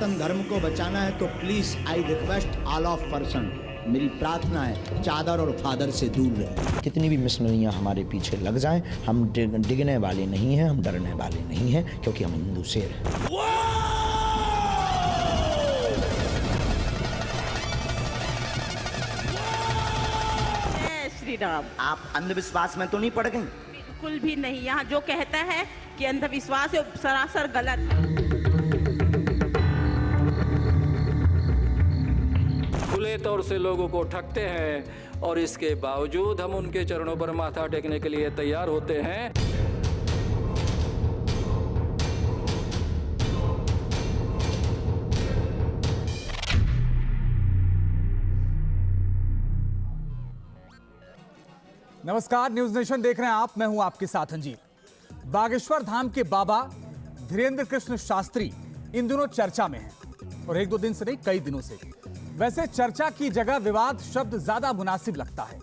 सनातन धर्म को बचाना है तो please I request all of person, मेरी प्रार्थना है चादर और फादर से दूर रहे। कितनी भी मिशनरियाँ हमारे पीछे लग जाएं, हम डिगने वाले नहीं हैं, हम डरने वाले नहीं हैं, क्योंकि हम हिंदू शेर हैं। श्री राम। आप अंधविश्वास में तो नहीं पड़ गई? बिल्कुल भी नहीं। यहाँ जो कहता है कि अंधविश्वास है सरासर गलत। खुले तौर से लोगों को ठगते हैं और इसके बावजूद हम उनके चरणों पर माथा टेकने के लिए तैयार होते हैं। नमस्कार, न्यूज नेशन देख रहे हैं आप। मैं हूं आपके साथ अंजीर। बागेश्वर धाम के बाबा धीरेन्द्र कृष्ण शास्त्री इन दिनों चर्चा में हैं और एक दो दिन से नहीं, कई दिनों से। वैसे चर्चा की जगह विवाद शब्द ज्यादा मुनासिब लगता है।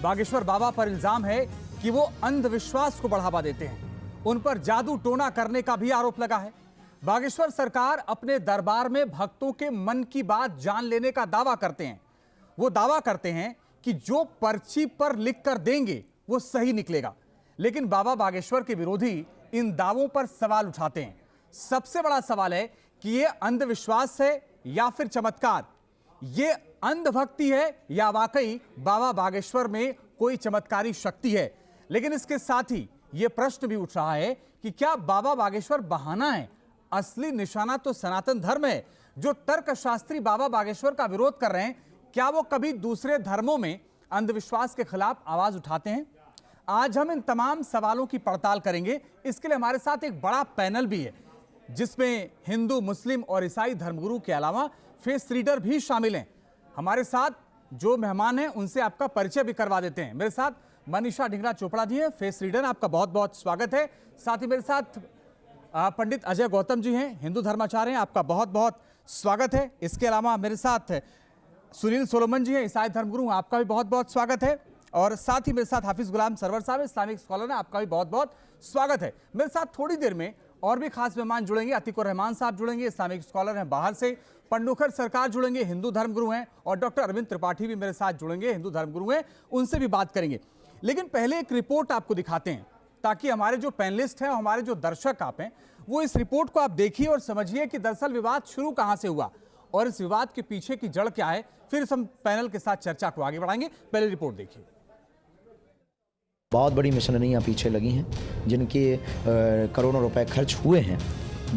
बागेश्वर बाबा पर इल्जाम है कि वो अंधविश्वास को बढ़ावा देते हैं। उन पर जादू टोना करने का भी आरोप लगा है। बागेश्वर सरकार अपने दरबार में भक्तों के मन की बात जान लेने का दावा करते हैं। वो दावा करते हैं कि जो पर्ची पर लिख कर देंगे वो सही निकलेगा, लेकिन बाबा बागेश्वर के विरोधी इन दावों पर सवाल उठाते हैं। सबसे बड़ा सवाल है कि ये अंधविश्वास है या फिर चमत्कार, ये अंधभक्ति है या वाकई बाबा बागेश्वर में कोई चमत्कारी शक्ति है। लेकिन इसके साथ ही यह प्रश्न भी उठ रहा है कि क्या बाबा बागेश्वर बहाना है? असली निशाना तो सनातन धर्म है। जो तर्कशास्त्री बाबा बागेश्वर का विरोध कर रहे हैं, क्या वो कभी दूसरे धर्मों में अंधविश्वास के खिलाफ आवाज उठाते हैं? आज हम इन तमाम सवालों की पड़ताल करेंगे। इसके लिए हमारे साथ एक बड़ा पैनल भी है, जिसमें हिंदू, मुस्लिम और ईसाई धर्मगुरु के अलावा फेस रीडर भी शामिल हैं। हमारे साथ जो मेहमान हैं उनसे आपका परिचय भी करवा देते हैं। मेरे साथ मनीषा ढिंगरा चोपड़ा जी हैं, फेस रीडर, आपका बहुत बहुत स्वागत है। साथ ही मेरे साथ पंडित अजय गौतम जी हैं, हिंदू धर्माचार्य हैं, आपका बहुत बहुत स्वागत है। इसके अलावा मेरे साथ सुनील सोलोमन जी हैं, ईसाई धर्मगुरु, आपका भी बहुत बहुत स्वागत है। और साथ ही मेरे साथ हाफिज गुलाम सरवर साहब, इस्लामिक स्कॉलर हैं, आपका भी बहुत बहुत स्वागत है। मेरे साथ थोड़ी देर में और भी खास मेहमान जुड़ेंगे। अतीकुर रहमान साहब जुड़ेंगे, इस्लामिक स्कॉलर हैं बाहर से। पंडुखर सरकार जुड़ेंगे, हिंदू धर्मगुरु हैं। और डॉक्टर अरविंद त्रिपाठी भी मेरे साथ जुड़ेंगे, हिंदू धर्मगुरु हैं, उनसे भी बात करेंगे। लेकिन पहले एक रिपोर्ट आपको दिखाते हैं, ताकि हमारे जो पैनलिस्ट हैं, हमारे जो दर्शक आप हैं, वो इस रिपोर्ट को आप देखिए और समझिए कि दरअसल विवाद शुरू कहां से हुआ और इस विवाद के पीछे की जड़ क्या है। फिर हम पैनल के साथ चर्चा को आगे बढ़ाएंगे। पहले रिपोर्ट देखिए। बहुत बड़ी मिशनरियाँ पीछे लगी हैं, जिनके करोड़ों रुपए खर्च हुए हैं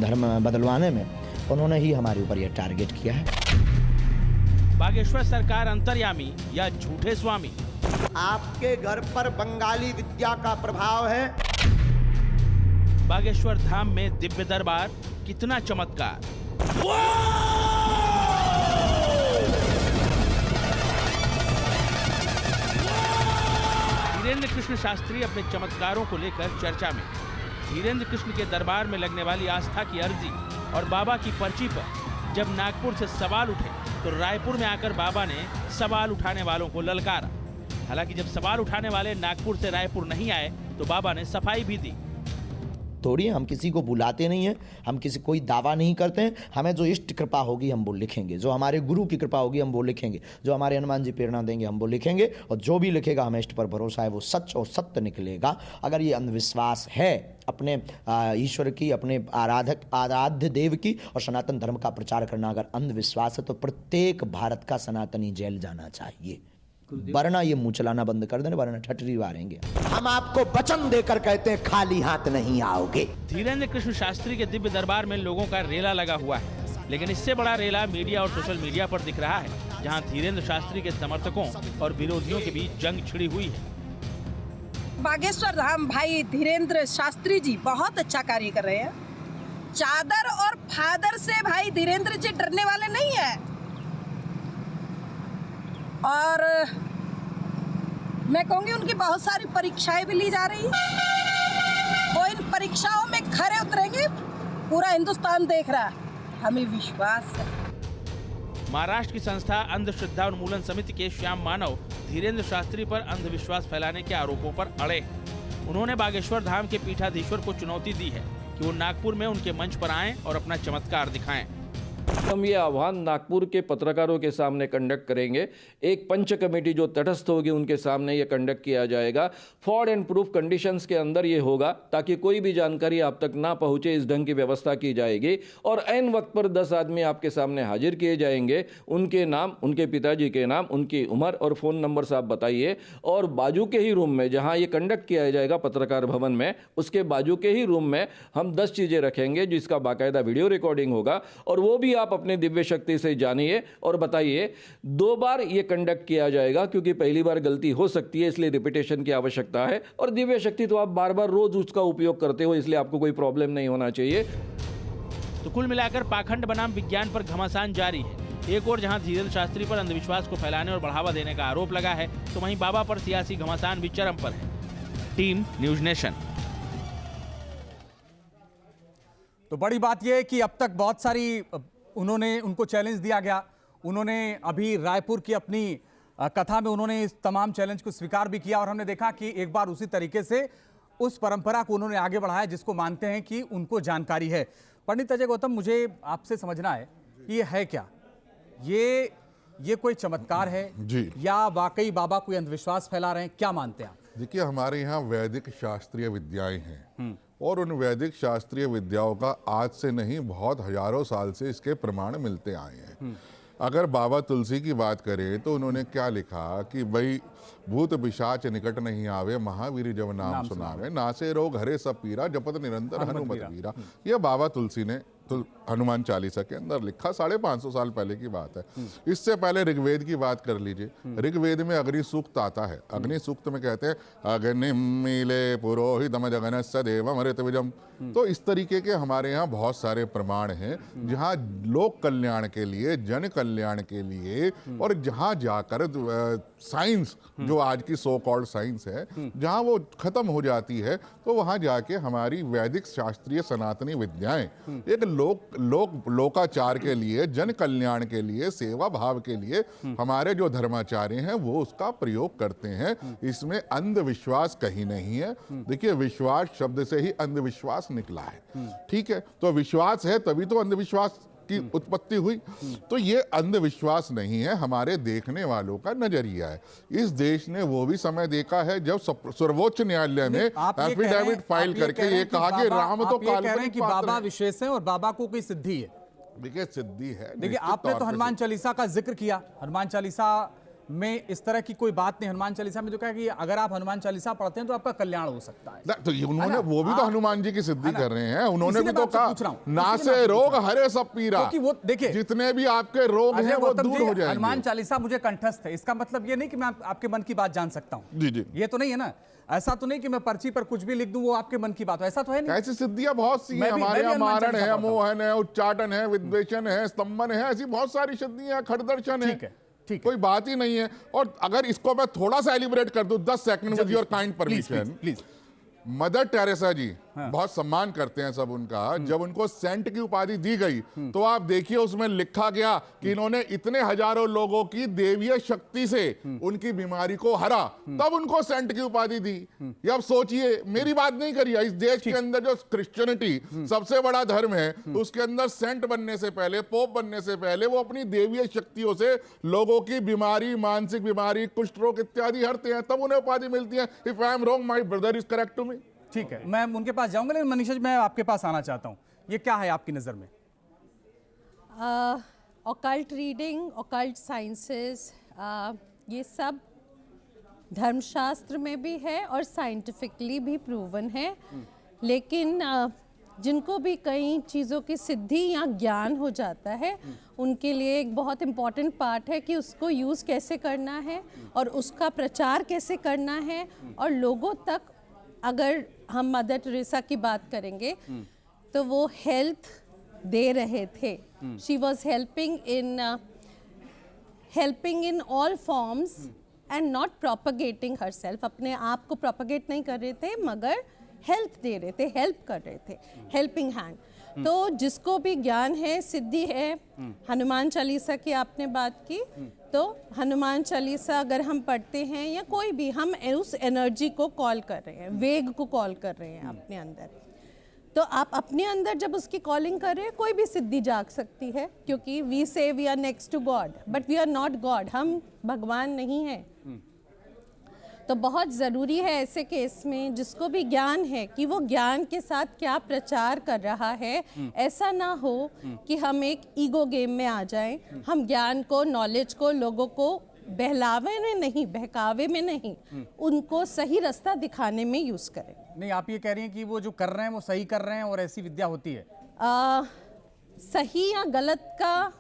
धर्म बदलवाने में, उन्होंने ही हमारे ऊपर यह टारगेट किया है। बागेश्वर सरकार अंतर्यामी या झूठे स्वामी? आपके घर पर बंगाली विद्या का प्रभाव है। बागेश्वर धाम में दिव्य दरबार, कितना चमत्कार। धीरेन्द्र कृष्ण शास्त्री अपने चमत्कारों को लेकर चर्चा में। धीरेन्द्र कृष्ण के दरबार में लगने वाली आस्था की अर्जी और बाबा की पर्ची पर जब नागपुर से सवाल उठे तो रायपुर में आकर बाबा ने सवाल उठाने वालों को ललकारा। हालांकि जब सवाल उठाने वाले नागपुर से रायपुर नहीं आए तो बाबा ने सफाई भी दी। थोड़ी हम किसी को बुलाते नहीं हैं, हम किसी कोई दावा नहीं करते हैं। हमें जो इष्ट कृपा होगी हम वो लिखेंगे, जो हमारे गुरु की कृपा होगी हम वो लिखेंगे, जो हमारे हनुमान जी प्रेरणा देंगे हम वो लिखेंगे। और जो भी लिखेगा हमें इष्ट पर भरोसा है वो सच और सत्य निकलेगा। अगर ये अंधविश्वास है अपने ईश्वर की, अपने आराध्य देव की और सनातन धर्म का प्रचार करना अगर अंधविश्वास है, तो प्रत्येक भारत का सनातनी जेल जाना चाहिए, वरना ये मुंह चलाना बंद कर देना, वरना ठटरी मारेंगे। हम आपको वचन देकर कहते हैं खाली हाथ नहीं आओगे। धीरेन्द्र कृष्ण शास्त्री के दिव्य दरबार में लोगों का रेला लगा हुआ है, लेकिन इससे बड़ा रेला मीडिया और सोशल मीडिया पर दिख रहा है, जहां धीरेन्द्र शास्त्री के समर्थकों और विरोधियों के बीच जंग छिड़ी हुई है। बागेश्वर धाम भाई धीरेन्द्र शास्त्री जी बहुत अच्छा कार्य कर रहे हैं। चादर और फादर से भाई धीरेन्द्र जी डरने वाले नहीं है। और मैं कहूँगी उनकी बहुत सारी परीक्षाएं भी ली जा रही है। वो इन परीक्षाओं में खरे उतरेंगे, पूरा हिंदुस्तान देख रहा है, हमें विश्वास है। महाराष्ट्र की संस्था अंधश्रद्धा उन्मूलन समिति के श्याम मानव धीरेन्द्र शास्त्री पर अंधविश्वास फैलाने के आरोपों पर अड़े। उन्होंने बागेश्वर धाम के पीठाधीश्वर को चुनौती दी है कि वो नागपुर में उनके मंच पर आएं और अपना चमत्कार दिखाएं। हम ये आह्वान नागपुर के पत्रकारों के सामने कंडक्ट करेंगे। एक पंच कमेटी जो तटस्थ होगी उनके सामने ये कंडक्ट किया जाएगा। फॉर एंड प्रूफ कंडीशंस के अंदर ये होगा ताकि कोई भी जानकारी आप तक ना पहुंचे, इस ढंग की व्यवस्था की जाएगी। और ऐन वक्त पर 10 आदमी आपके सामने हाजिर किए जाएंगे। उनके नाम, उनके पिताजी के नाम, उनकी उम्र और फ़ोन नंबर आप बताइए। और बाजू के ही रूम में जहाँ ये कंडक्ट किया जाएगा पत्रकार भवन में, उसके बाजू के ही रूम में हम 10 चीज़ें रखेंगे जिसका बाकायदा वीडियो रिकॉर्डिंग होगा। और वो भी आप अपने दिव्य शक्ति से जानिए और बताइए। 2 बार ये कंडक्ट किया जाएगा क्योंकि पहली बार गलती हो सकती है, इसलिए रिपीटेशन की आवश्यकता है। और दिव्य शक्ति तो आप बार बार रोज उसका उपयोग करते हो, इसलिए आपको कोई प्रॉब्लम नहीं होना चाहिए। तो कुल मिलाकर पाखंड बनाम विज्ञान पर घमासान जारी है। एक और जहां धीरेन्द्र शास्त्री पर अंधविश्वास को फैलाने और बढ़ावा देने का आरोप लगा है, तो वहीं बाबा पर सियासी घमासान भी चरम पर है। Team news nation. तो बड़ी बात यह है कि अब तक बहुत सारी उनको चैलेंज दिया गया। उन्होंने अभी रायपुर की अपनी कथा में उन्होंने इस तमाम चैलेंज को स्वीकार भी किया और हमने देखा कि एक बार उसी तरीके से उस परंपरा को उन्होंने आगे बढ़ाया जिसको मानते हैं कि उनको जानकारी है। पंडित अजय गौतम, मुझे आपसे समझना है कि ये है क्या? ये कोई चमत्कार है जी, या वाकई बाबा कोई अंधविश्वास फैला रहे हैं? क्या मानते हैं आप? देखिए, हमारे यहाँ वैदिक शास्त्रीय विद्याएं हैं और उन वैदिक शास्त्रीय विद्याओं का आज से नहीं, बहुत हजारों साल से इसके प्रमाण मिलते आए हैं। अगर बाबा तुलसी की बात करें तो उन्होंने क्या लिखा कि भाई भूत पिशाच निकट नहीं आवे, महावीर जब नाम सुनावे, नासे रोग हरे सब पीरा, जपत निरंतर हनुमत वीरा। ये बाबा तुलसी ने तो हनुमान चालीसा के अंदर लिखा, 550 साल पहले की बात है। इससे पहले ऋग्वेद की बात कर लीजिए। ऋग्वेद में अग्नि सूक्त आता है। अग्नि सूक्त में कहते हैं अग्निम मीले पुरोहितम जगनस्य देवम ऋतविजम। तो इस तरीके के हमारे यहाँ बहुत सारे प्रमाण हैं जहाँ लोक कल्याण के लिए, जन कल्याण के लिए, और जहाँ जाकर साइंस, जो आज की सो कॉल्ड साइंस है, जहाँ वो खत्म हो जाती है, तो वहाँ जाके हमारी वैदिक शास्त्रीय सनातनी विद्याएं एक लोकाचार के लिए, जन कल्याण के लिए, सेवा भाव के लिए हमारे जो धर्माचार्य हैं वो उसका प्रयोग करते हैं। इसमें अंधविश्वास कहीं नहीं है। देखिए, विश्वास शब्द से ही अंधविश्वास निकला है, ठीक है? तो विश्वास है तभी तो अंधविश्वास की उत्पत्ति हुई। तो ये अंधविश्वास नहीं है, हमारे देखने वालों का नजरिया है। इस देश ने वो भी समय देखा है जब सर्वोच्च न्यायालय में एफिडेविट फाइल करके ये कहा कि राम तो काल्पनिक बाबा विशेष है और बाबा को कोई सिद्धि है। देखिए, सिद्धि है। देखिए, आपने तो हनुमान चालीसा का जिक्र किया। हनुमान चालीसा में इस तरह की कोई बात नहीं। हनुमान चालीसा में जो कहा कि अगर आप हनुमान चालीसा पढ़ते हैं तो आपका कल्याण हो सकता है। तो उन्होंने वो भी तो हनुमान जी की सिद्धि कर रहे हैं। उन्होंने भी तो कहा नासे रोग हरे सब पीरा, क्योंकि वो देखिए जितने भी आपके रोग हैं वो दूर हो जाएंगे। हनुमान चालीसा मुझे कंठस्थ है, इसका मतलब ये नहीं कि मैं आपके मन की बात जान सकता हूँ। जी जी, ये तो नहीं है ना। ऐसा तो नहीं कि मैं पर्ची पर कुछ भी लिख दूं वो आपके मन की बात हो, ऐसा तो है नहीं। ऐसी सिद्धियां बहुत सी हैं हमारे यहाँ। मारण है, मोहन है, उच्चाटन है, विद्वेषण है, स्तंभन है, ऐसी बहुत सारी सिद्धियां, खड़दर्शन है। ठीक है, कोई बात ही नहीं है। और अगर इसको मैं थोड़ा सा एलिब्रेट कर दूं 10 second with your kind permission, please. Mother Teresa ji, बहुत सम्मान करते हैं सब उनका। जब उनको सेंट की उपाधि दी गई तो आप देखिए उसमें लिखा गया कि इन्होंने इतने हजारों लोगों की देवीय शक्ति से उनकी बीमारी को हरा, तब उनको सेंट की उपाधि दी। ये अब सोचिए, मेरी बात नहीं करिए, इस देश के अंदर जो क्रिश्चियनिटी सबसे बड़ा धर्म है, उसके अंदर सेंट बनने से पहले, पोप बनने से पहले वो अपनी देवीय शक्तियों से लोगों की बीमारी, मानसिक बीमारी, कुष्ठ रोग इत्यादि हरते हैं, तब उन्हें उपाधि मिलती है। If I am wrong, my brother is correct to me. ठीक है, मैं उनके पास जाऊंगा, लेकिन मनीषा जी मैं आपके पास आना चाहता हूँ। ये क्या है आपकी नज़र में? ऑकल्ट रीडिंग, ऑकल्ट साइंसेस, ये सब धर्मशास्त्र में भी है और साइंटिफिकली भी प्रूवन है। लेकिन जिनको भी कई चीज़ों की सिद्धि या ज्ञान हो जाता है, उनके लिए एक बहुत इम्पॉर्टेंट पार्ट है कि उसको यूज़ कैसे करना है और उसका प्रचार कैसे करना है। और लोगों तक, अगर हम मदर टेरेसा की बात करेंगे तो वो हेल्थ दे रहे थे। She was helping in all forms and not propagating her self. अपने आप को प्रोपगेट नहीं कर रहे थे, मगर हेल्थ दे रहे थे, हेल्प कर रहे थे, हेल्पिंग हैंड। तो जिसको भी ज्ञान है, सिद्धि है, हनुमान चालीसा की आपने बात की, तो हनुमान चालीसा अगर हम पढ़ते हैं या कोई भी, हम उस एनर्जी को कॉल कर रहे हैं, वेग को कॉल कर रहे हैं अपने अंदर। तो आप अपने अंदर जब उसकी कॉलिंग कर रहे हैं, कोई भी सिद्धि जाग सकती है, क्योंकि we say we are next to God but we are not God, हम भगवान नहीं हैं। तो बहुत ज़रूरी है ऐसे केस में जिसको भी ज्ञान है कि वो ज्ञान के साथ क्या प्रचार कर रहा है। ऐसा ना हो कि हम एक ईगो गेम में आ जाएं, हम ज्ञान को, नॉलेज को, लोगों को बहलावे में नहीं, बहकावे में नहीं, उनको सही रास्ता दिखाने में यूज़ करें। नहीं, आप ये कह रही हैं कि वो जो कर रहे हैं वो सही कर रहे हैं और ऐसी विद्या होती है? सही या गलत का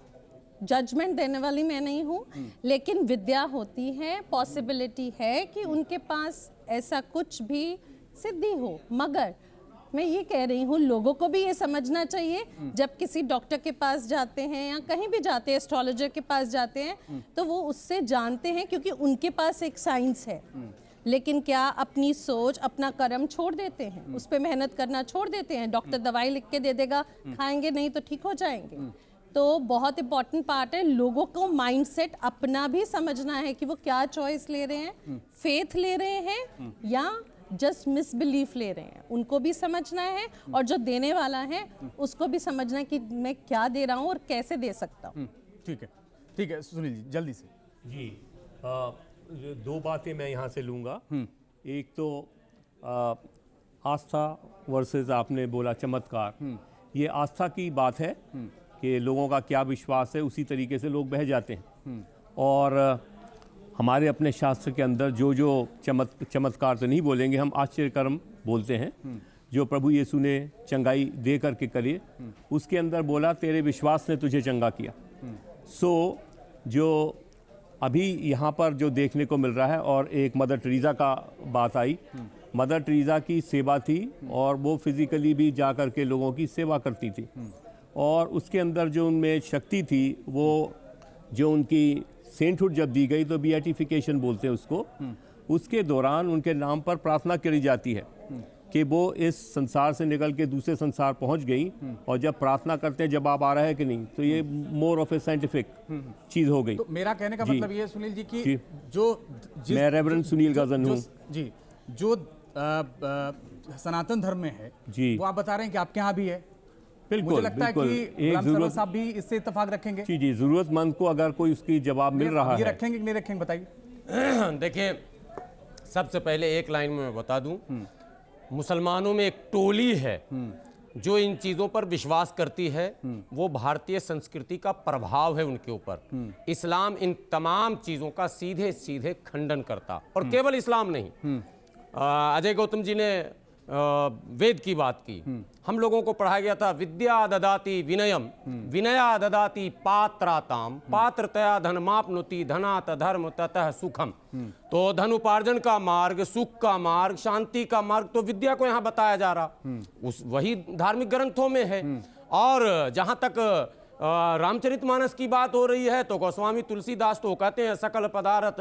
जजमेंट देने वाली मैं नहीं हूँ, लेकिन विद्या होती है, पॉसिबिलिटी है कि उनके पास ऐसा कुछ भी सिद्धि हो। मगर मैं ये कह रही हूँ, लोगों को भी ये समझना चाहिए, जब किसी डॉक्टर के पास जाते हैं या कहीं भी जाते हैं, एस्ट्रोलॉजर के पास जाते हैं, तो वो उससे जानते हैं क्योंकि उनके पास एक साइंस है। लेकिन क्या अपनी सोच, अपना कर्म छोड़ देते हैं, उस पर मेहनत करना छोड़ देते हैं? डॉक्टर दवाई लिख के दे देगा, खाएंगे नहीं तो ठीक हो जाएंगे। तो बहुत इंपॉर्टेंट पार्ट है, लोगों को माइंडसेट अपना भी समझना है कि वो क्या चॉइस ले रहे हैं, फेथ ले रहे हैं या जस्ट मिसबिलीफ ले रहे हैं, उनको भी समझना है। और जो देने वाला है उसको भी समझना है कि मैं क्या दे रहा हूँ और कैसे दे सकता हूँ। ठीक है, ठीक है सुनील जी, जल्दी से। जी, दो बातें मैं यहाँ से लूँगा। एक तो आस्था वर्सेस आपने बोला चमत्कार, ये आस्था की बात है कि लोगों का क्या विश्वास है, उसी तरीके से लोग बह जाते हैं। और हमारे अपने शास्त्र के अंदर जो जो चमत्कार तो नहीं बोलेंगे, हम आश्चर्य कर्म बोलते हैं, जो प्रभु यीशु ने चंगाई दे करके करे, उसके अंदर बोला तेरे विश्वास ने तुझे चंगा किया। सो जो अभी यहाँ पर जो देखने को मिल रहा है, और एक मदर टेरेसा का बात आई, मदर टेरेसा की सेवा थी और वो फिजिकली भी जा कर के लोगों की सेवा करती थी, और उसके अंदर जो उनमें शक्ति थी, वो जो उनकी सेंटहुड जब दी गई तो बीएटिफिकेशन बोलते हैं उसको, उसके दौरान उनके नाम पर प्रार्थना करी जाती है कि वो इस संसार से निकल के दूसरे संसार पहुंच गई, और जब प्रार्थना करते हैं जवाब आ रहा है कि नहीं, तो ये मोर ऑफ ए साइंटिफिक चीज़ हो गई। तो मेरा कहने का मतलब ये है सुनील जी कि जो मैं रेवरेंड सुनील गाजन हूँ जी, जो सनातन धर्म में है जी, वो आप बता रहे हैं कि आपके यहाँ भी है। बिल्कुल, मुझे लगता बिल्कुल, है कि राम सरवर साहब भी इससे इत्तेफाक रखेंगे। जी जी, जरूरतमंद को अगर कोई उसकी जवाब मिल रहा है, ये रखेंगे कि नहीं रखेंगे, बताइए। देखिए, सबसे पहले एक लाइन में मैं बता दूं, मुसलमानों में एक टोली है जो इन चीज़ों पर विश्वास करती है, वो भारतीय संस्कृति का प्रभाव है उनके ऊपर। इस्लाम इन तमाम चीज़ों का सीधे सीधे खंडन करता, और केवल इस्लाम नहीं। अजय गौतम जी ने वेद की बात की, हम लोगों को पढ़ाया गया था, विद्या ददाति विनयम, विनया ददाति पात्राताम, पात्रतया धनमाप्नोति, धनात् धर्म ततः सुखम। तो धन उपार्जन का मार्ग, सुख का मार्ग, शांति का मार्ग तो विद्या को यहाँ बताया जा रहा, उस वही धार्मिक ग्रंथों में है। और जहाँ तक रामचरितमानस की बात हो रही है, तो गोस्वामी तुलसीदास तो कहते हैं, सकल पदार्थ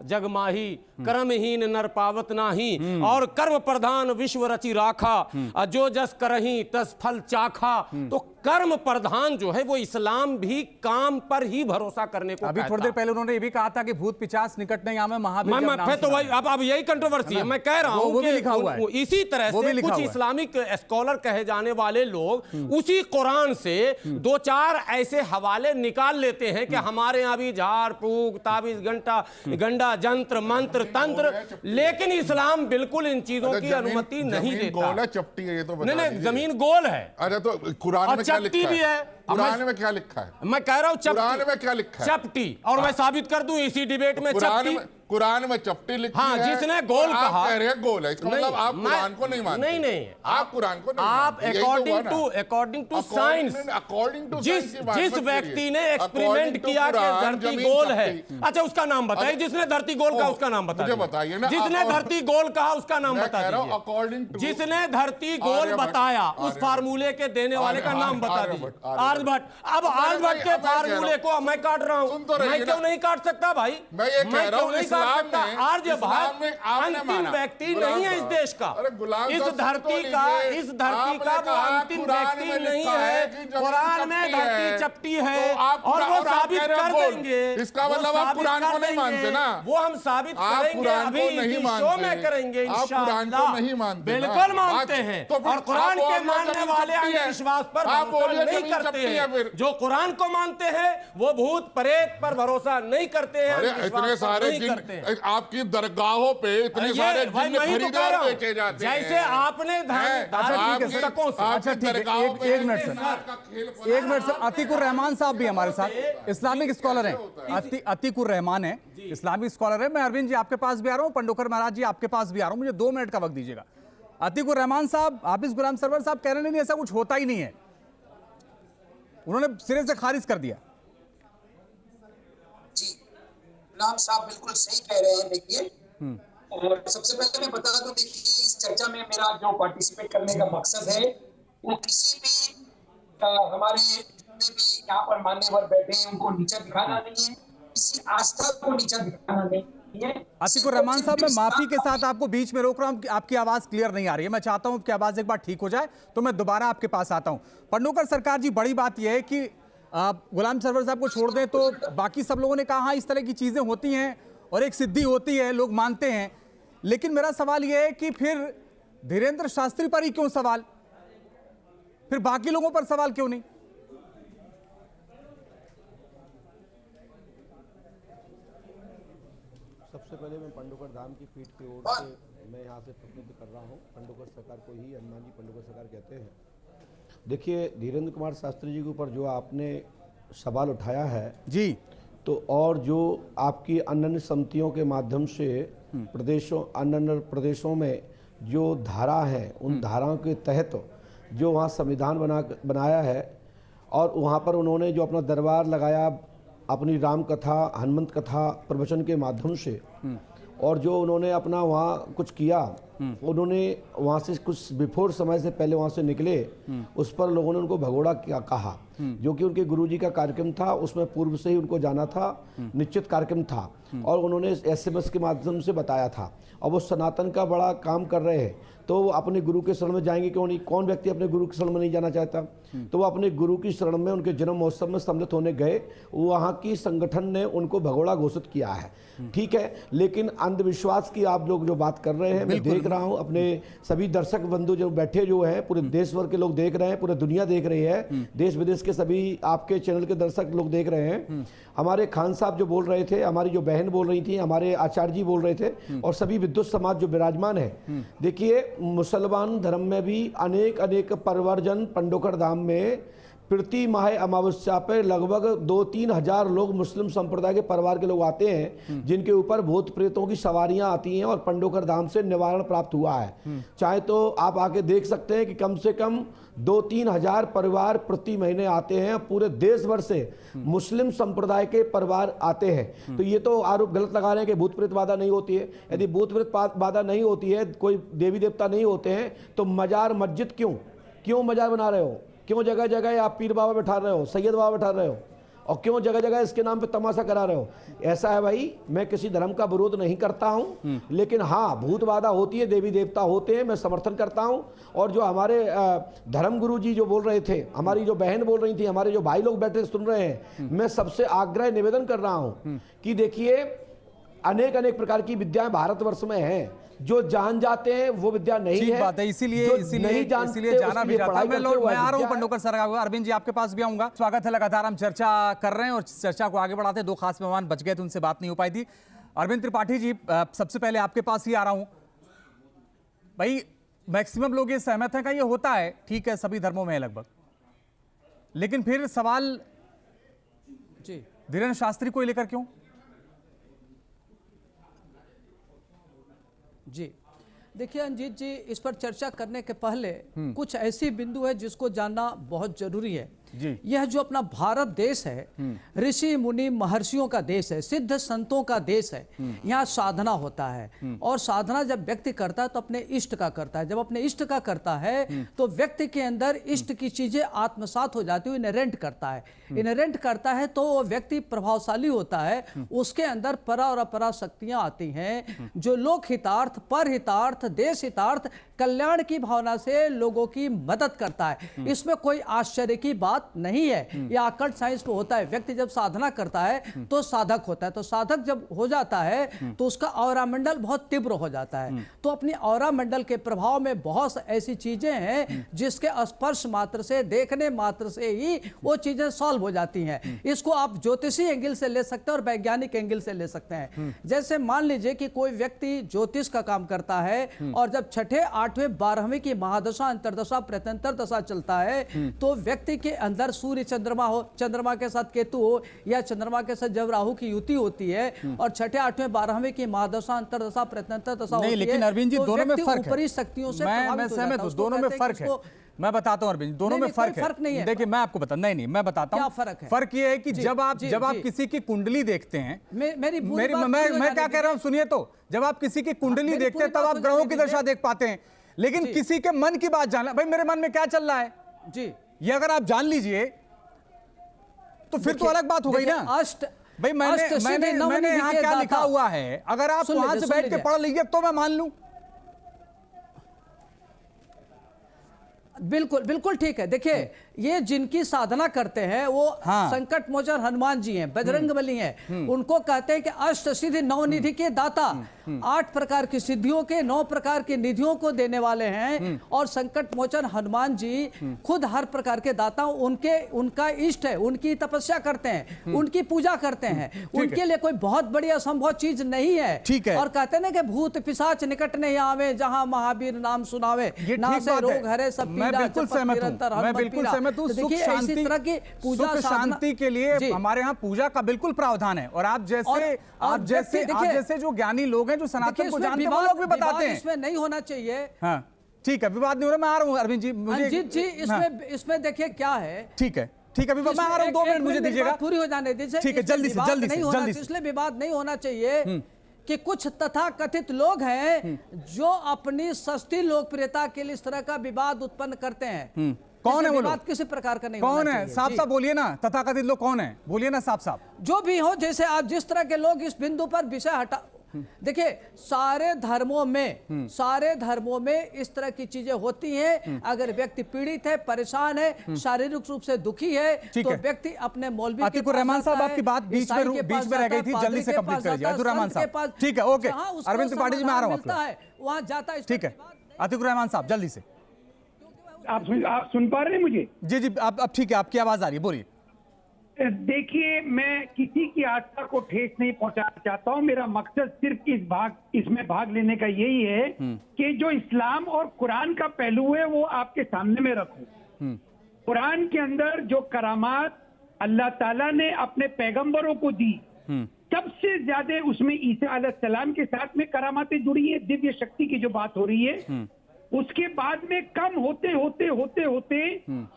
जग माही, कर्महीन नर पावत नाही, और कर्म प्रधान विश्व रचि राखा, जो जस करही तस फल चाखा। तो कर्म प्रधान जो है वो इस्लाम भी काम पर ही भरोसा करने को अभी थोड़ी देर पहले उन्होंने ये भी कहा था कि भूत पिशाच निकट नहीं आवे, महावीर। तो वही अब यही कंट्रोवर्सी है। मैं कह रहा हूँ कि इसी तरह से कुछ इस्लामिक स्कॉलर कहे जाने वाले लोग उसी कुरान से दो चार ऐसे हवाले निकाल लेते हैं कि हमारे यहाँ भी झाड़ फूक, ताबीज, गंडा, जंत्र मंत्र तंत्र, लेकिन इस्लाम बिल्कुल इन चीजों की अनुमति नहीं देता। गोल है, चपटी है, ये तो बता नहीं, जमीन गोल है। अरे तो कुरान में क्या लिखा भी है? कुरान में क्या लिखा है? मैं कह रहा हूँ कुरान में क्या लिखा है? चपटी, और मैं साबित कर दूं इसी डिबेट में चपटी। कुरान में चपटी लिखी हाँ, है, जिसने गोल कहा, आप कह रहे हैं गोल है, इसका मतलब आप कुरान को नहीं मानते। नहीं, आप कुरान को नहीं आप अकॉर्डिंग टू साइंस, जिस व्यक्ति ने एक्सपेरिमेंट किया कि धरती गोल है, अच्छा उसका नाम बताइए, जिसने धरती गोल कहा उसका नाम बताइए, जिसने धरती गोल कहा उसका नाम बता दीजिए, जिसने धरती गोल बताया उस फार्मूले के देने वाले का नाम बता दीजिए। आर्यभट्ट। अब आर्यभट्ट के फार्मूले को मैं काट रहा हूं, मैं क्यों नहीं काट सकता भाई? मैं ये कह रहा हूं मार सकता? इस्लाम आर्यभट्ट में आपने अंतिम माना। व्यक्ति गुलाम नहीं है इस साहब, देश का, अरे गुलाम इस साहब, धरती सुन तो का लीजिए। इस धरती आपने का वो कहा अंतिम कुरान व्यक्ति में नहीं लिखा है। कि जमीन कुरान में चपटी धरती है। चपटी है तो आप और वो और आप साबित कह रहे कर हो देंगे। इसका वो मतलब आप साबित कुरान कर को नहीं मानते देंगे। ना, वो हम साबित आप करेंगे कुरान अभी को इसी नहीं शो मानते। में करेंगे आप कुरान को इंशाअल्लाह। नहीं मानते ना। बिल्कुल मानते बात- हैं तो फिर और कुरान आप के बोल रहे मानने जमीन वाले चपटी है। अंधविश्वास पर आप भरोसा बोलिए नहीं जमीन करते चपटी है हैं। फिर। जो कुरान को मानते हैं वो भूत प्रेत पर भरोसा नहीं करते हैं, अरे अंधविश्वास इतने पर सारे नहीं करते हैं। जिन आपकी दरगाहों पे इतने ये सारे भाई जिन मैं ही तो खरीदे कह और रहा हूं। बेचे जाते हैं। जैसे आपने हैं? धार्मिक पुस्तकों से अच्छा ठीक है, एक मिनट सर, एक मिनट सर। अतीकुर रहमान साहब भी हमारे साथ इस्लामिक स्कॉलर हैं। अतीकुर रहमान है, इस्लामिक स्कॉलर है। मैं अरविंद जी आपके पास भी आ रहा हूँ, पंडोकर महाराज जी आपके पास भी आ रहा हूँ। मुझे 2 मिनट का वक्त दीजिएगा। अतीकुर रहमान साहब, हाफिज गुलाम सरवर साहब कह रहे नहीं ऐसा कुछ होता ही नहीं है, उन्होंने सिरे से खारिज कर दिया। जी गुलाम साहब बिल्कुल सही कह रहे हैं। देखिए, और सबसे पहले मैं बता दूं, देखिए इस चर्चा में मेरा जो पार्टिसिपेट करने का मकसद है वो किसी भी हमारे जितने भी यहाँ पर मान्यवर बैठे हैं उनको नीचा दिखाना नहीं है, किसी आस्था को नीचा दिखाना नहीं है। आतिकुर रहमान साहब, मैं माफी के साथ आपको बीच में रोक रहा हूं, आपकी आवाज क्लियर नहीं आ रही है। मैं चाहता हूं कि आवाज एक बार ठीक हो जाए तो मैं दोबारा आपके पास आता हूं। पंडोकर सरकार जी, बड़ी बात यह है कि आप गुलाम सरवर साहब को छोड़ दें तो बाकी सब लोगों ने कहा हाँ इस तरह की चीजें होती हैं और एक सिद्धि होती है, लोग मानते हैं। लेकिन मेरा सवाल यह है कि फिर धीरेन्द्र शास्त्री पर ही क्यों सवाल, फिर बाकी लोगों पर सवाल क्यों नहीं? सबसे पहले मैं पंडोकर धाम की पीठ की ओर से मैं यहाँ से प्रतिनिधित्व कर रहा हूँ। पंडोकर सरकार को ही हनुमान जी पंडोकर सरकार कहते हैं। देखिए, धीरेन्द्र कुमार शास्त्री जी के ऊपर जो आपने सवाल उठाया है जी, तो और जो आपकी अन्य समितियों के माध्यम से प्रदेशों अन्य प्रदेशों में जो धारा है उन धाराओं के तहत जो वहाँ संविधान बनाया है और वहाँ पर उन्होंने जो अपना दरबार लगाया अपनी राम कथा हनुमंत कथा प्रवचन के माध्यम से, और जो उन्होंने अपना वहाँ कुछ किया, उन्होंने वहाँ से कुछ बिफोर समय से पहले वहाँ से निकले, उस पर लोगों ने उनको भगोड़ा क्या कहा, जो कि उनके गुरुजी का कार्यक्रम था, उसमें पूर्व से ही उनको जाना था, निश्चित कार्यक्रम था और उन्होंने SMS के माध्यम से बताया था। और वो सनातन का बड़ा काम कर रहे हैं तो वो अपने गुरु के शरण में जाएंगे क्यों नहीं? कौन व्यक्ति अपने गुरु के शरण में नहीं जाना चाहता? तो वो अपने गुरु की शरण में उनके जन्म महोत्सव में सम्मिलित होने गए, वहाँ की संगठन ने उनको भगोड़ा घोषित किया है, ठीक है। लेकिन अंधविश्वास की आप लोग जो बात कर रहे हैं, मैं देख रहा हूँ अपने सभी दर्शक बंधु जो बैठे जो हैं, पूरे देश भर के लोग देख रहे हैं, पूरे दुनिया देख रही है, देश विदेश के सभी आपके चैनल के दर्शक लोग देख रहे हैं। हमारे खान साहब जो बोल रहे थे, हमारी जो बहन बोल रही थी, हमारे आचार्य जी बोल रहे थे और सभी विद्युत समाज जो विराजमान है। देखिए, मुसलमान धर्म में भी अनेक परिवर्जन पंडोकर धाम में प्रति माह अमावस्या पर लगभग 2-3 हजार लोग मुस्लिम संप्रदाय के परिवार के लोग आते हैं, जिनके ऊपर भूत प्रेतों की सवारियां आती हैं और पंडोकर धाम से निवारण प्राप्त हुआ है। चाहे तो आप आके देख सकते हैं कि कम से कम 2-3 हजार परिवार प्रति महीने आते हैं, पूरे देश भर से मुस्लिम संप्रदाय के परिवार आते हैं। तो ये तो आरोप गलत लगा रहे हैं कि भूत प्रेत बाधा नहीं होती है। यदि भूत प्रेत बाधा नहीं होती है, कोई देवी देवता नहीं होते हैं, तो मजार मस्जिद क्यों मजार बना रहे हो? क्यों जगह जगह आप पीर बाबा बैठा रहे हो, सैयद बाबा बैठा रहे हो, और क्यों जगह जगह इसके नाम पे तमाशा करा रहे हो? ऐसा है भाई, मैं किसी धर्म का विरोध नहीं करता हूं, लेकिन हाँ, भूत बाधा होती है, देवी देवता होते हैं, मैं समर्थन करता हूं। और जो हमारे धर्म गुरु जी जो बोल रहे थे, हमारी जो बहन बोल रही थी, हमारे जो भाई लोग बैठे सुन रहे हैं, मैं सबसे आग्रह निवेदन कर रहा हूं कि देखिए, अनेक प्रकार की विद्याएं भारतवर्ष में हैं, जो जान जाते हैं वो विद्या नहीं है। बात है, इसीलिए जाना भी चाहता हूं। मैं आ रहा हूं पंडोकर सर, अरविंद जी आपके पास भी आऊंगा। स्वागत है, लगातार हम चर्चा कर रहे हैं और चर्चा को आगे बढ़ाते हैं। 2 खास मेहमान बच गए थे, उनसे बात नहीं हो पाई थी। अरविंद त्रिपाठी जी, सबसे पहले आपके पास ही आ रहा हूं। भाई, मैक्सिमम लोग ये सहमत हैं कि ये होता है, ठीक है, सभी धर्मों में है लगभग, लेकिन फिर सवाल धीरेन्द्र शास्त्री को लेकर क्यों? जी देखिए अंजीत जी, इस पर चर्चा करने के पहले कुछ ऐसी बिंदु है जिसको जानना बहुत जरूरी है। यह जो अपना भारत देश है ऋषि मुनि महर्षियों का देश है, सिद्ध संतों का देश है। यहाँ साधना होता है और साधना जब व्यक्ति करता है तो अपने इष्ट का करता है। जब अपने इष्ट का करता है तो व्यक्ति के अंदर इष्ट की चीजें आत्मसात हो जाती हुई इनहेरेंट करता है। इनहेरेंट करता है तो वो व्यक्ति प्रभावशाली होता है, उसके अंदर परा और अपरा शक्तियां आती हैं जो लोक हितार्थ, पर हितार्थ, देश हितार्थ, कल्याण की भावना से लोगों की मदद करता है। इसमें कोई आश्चर्य की बात नहीं है, यह अकल्ट साइंस में होता है। व्यक्ति जब साधना करता है तो साधक होता है, तो साधक जब हो जाता है तो उसका औरा मंडल बहुत तीव्र हो जाता है। तो अपनी औरा मंडल के प्रभाव में बहुत ऐसी चीजें हैं जिसके स्पर्श मात्र से, देखने मात्र से ही वो चीजें सॉल्व हो जाती हैं। इसको आप ज्योतिषी एंगल से ले सकते हैं और वैज्ञानिक एंगल से ले सकते हैं। जैसे मान लीजिए कि कोई व्यक्ति ज्योतिष का काम करता है और जब छठे, आठवें, 12वें की महादशा, अंतरदशा, प्रत्यंतर दशा चलता है तो व्यक्ति के अंदर सूर्य चंद्रमा हो, चंद्रमा के साथ केतु हो या चंद्रमा के साथ जब राहु की युति होती है और छठे, आठवें, 12वें की महादशा, अंतरदशा, प्रत्यंतर दशा होती है, लेकिन अरविंद जी तो दोनों में व्यक्ति फर्क है। ऊपरी शक्तियों से मैं सहमत हूं, दोनों में फर्क है। मैं बताता हूं अरविंद, दोनों में फर्क है। देखिए मैं आपको बता, नहीं मैं बताता हूं क्या फर्क है। फर्क ये है कि जब आप किसी की कुंडली देखते हैं, मैं क्या कह रहा हूं सुनिए, तो जब आप किसी की कुंडली देखते हैं तब आप ग्रहों की दशा देख पाते हैं, लेकिन किसी के मन की बात जानना, भाई मेरे मन में क्या चल रहा है जी, ये अगर आप जान लीजिए तो फिर तो अलग बात हो गई ना। भाई मैंने यहाँ क्या लिखा हुआ है, अगर आप वहां से बैठ के पढ़ लीजिए तो मैं मान लूं। बिल्कुल बिल्कुल ठीक है। देखिए ये जिनकी साधना करते हैं वो संकट मोचन हनुमान जी हैं, बजरंग बली हैं। उनको कहते हैं कि अष्ट सिद्धि 9 निधि के दाता, 8 प्रकार की सिद्धियों के 9 प्रकार की निधियों को देने वाले हैं। और संकट मोचन हनुमान जी खुद हर प्रकार के दाता, उनका इष्ट है, उनकी तपस्या करते हैं, उनकी पूजा करते हैं। उनके लिए कोई बहुत बड़ी असंभव चीज नहीं है। ठीक है। और कहते हैं कि भूत पिशाच निकट नहीं आवे, जहां महावीर नाम सुनावे, ना से रोग हरे सब पीड़ा। मैं बिल्कुल सहमत हूं। सुख शांति के लिए हमारे यहाँ पूजा का बिल्कुल प्रावधान है। और आप जैसे जो ज्ञानी लोग हैं, जो सनातन को जानते हैं, वो लोग भी बताते हैं इसमें नहीं होना चाहिए। हाँ ठीक है, विवाद नहीं हो रहा। मैं आ रहा हूँ अरविंद जी, मुझे जी इसमें देखिए क्या है। ठीक है अभी मैं आ रहा हूँ, 2 मिनट मुझे दीजिएगा, पूरी हो जाने दीजिए। ठीक है, जल्दी से। इसलिए विवाद नहीं होना चाहिए कि कुछ तथाकथित लोग हैं जो अपनी सस्ती लोकप्रियता के लिए इस तरह का विवाद उत्पन्न करते हैं। कौन है वो लोग? किसी प्रकार का नहीं कौन है? साफ बोलिए ना, तथाकथित लोग कौन है, बोलिए ना साफ। जो भी हो, जैसे आप जिस तरह के लोग इस बिंदु पर विषय हटा, देखिए सारे धर्मों में इस तरह की चीजें होती हैं। अगर व्यक्ति पीड़ित है, परेशान है, शारीरिक रूप से दुखी है, तो व्यक्ति अपने मौलवी अतिकुर रहमान साहब, आपकी बात बीच में रह गई थी, जल्दी से कंप्लीट करिए। अतिकुर रहमान साहब, ठीक है, ओके। अरविंद त्रिपाठी जी, मैं आ रहा हूँ, वहां जाता है। ठीक है, अतिकुर रहमान साहब जल्दी से। आप सुन पा रहे हैं मुझे? जी अब ठीक है, आपकी आवाज आ रही है, बोलिए। देखिए, मैं किसी की आस्था को ठेस नहीं पहुंचाना चाहता हूं। मेरा मकसद सिर्फ इसमें भाग लेने का यही है कि जो इस्लाम और कुरान का पहलू है वो आपके सामने में रखूं। कुरान के अंदर जो करामात अल्लाह ताला ने अपने पैगंबरों को दी, सबसे ज्यादा उसमें ईसा अलैहिस्सलाम के साथ में करामातें जुड़ी है, दिव्य शक्ति की जो बात हो रही है। उसके बाद में कम होते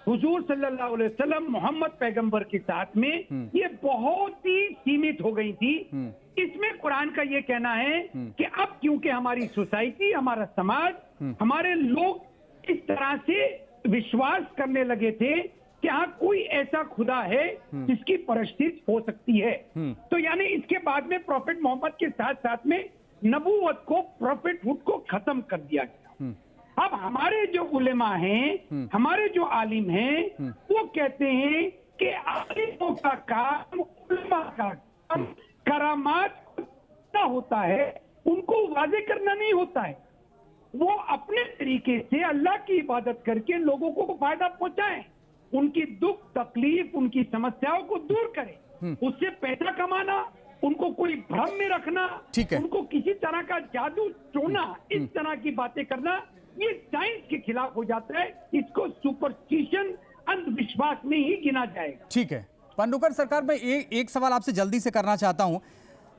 हुजूर सल्लल्लाहु अलैहि वसल्लम मोहम्मद पैगंबर के साथ में ये बहुत ही सीमित हो गई थी। इसमें कुरान का ये कहना है कि अब क्योंकि हमारी सोसाइटी, हमारा समाज, हमारे लोग इस तरह से विश्वास करने लगे थे कि हाँ कोई ऐसा खुदा है जिसकी परस्ती हो सकती है, तो यानी इसके बाद में प्रॉफिट मोहम्मद के साथ साथ में नबूवत को, प्रॉफिटहुड को खत्म कर दिया गया। अब हमारे जो उलेमा हैं, हमारे जो आलिम हैं, वो कहते हैं कि आलिमों का काम, उलेमा का काम करामात होता है, उनको वाजे करना नहीं होता है। वो अपने तरीके से अल्लाह की इबादत करके लोगों को फायदा पहुंचाएं, उनकी दुख तकलीफ, उनकी समस्याओं को दूर करें। उससे पैसा कमाना, उनको कोई भ्रम में रखना, उनको किसी तरह का जादू टोना, इस तरह की बातें करना, ये साइंस के खिलाफ हो जाता है। इसको सुपरस्टिशन, अंधविश्वास में ही गिना जाएगा। ठीक है पंडुकर सरकार, मैं एक सवाल आपसे जल्दी से करना चाहता हूं।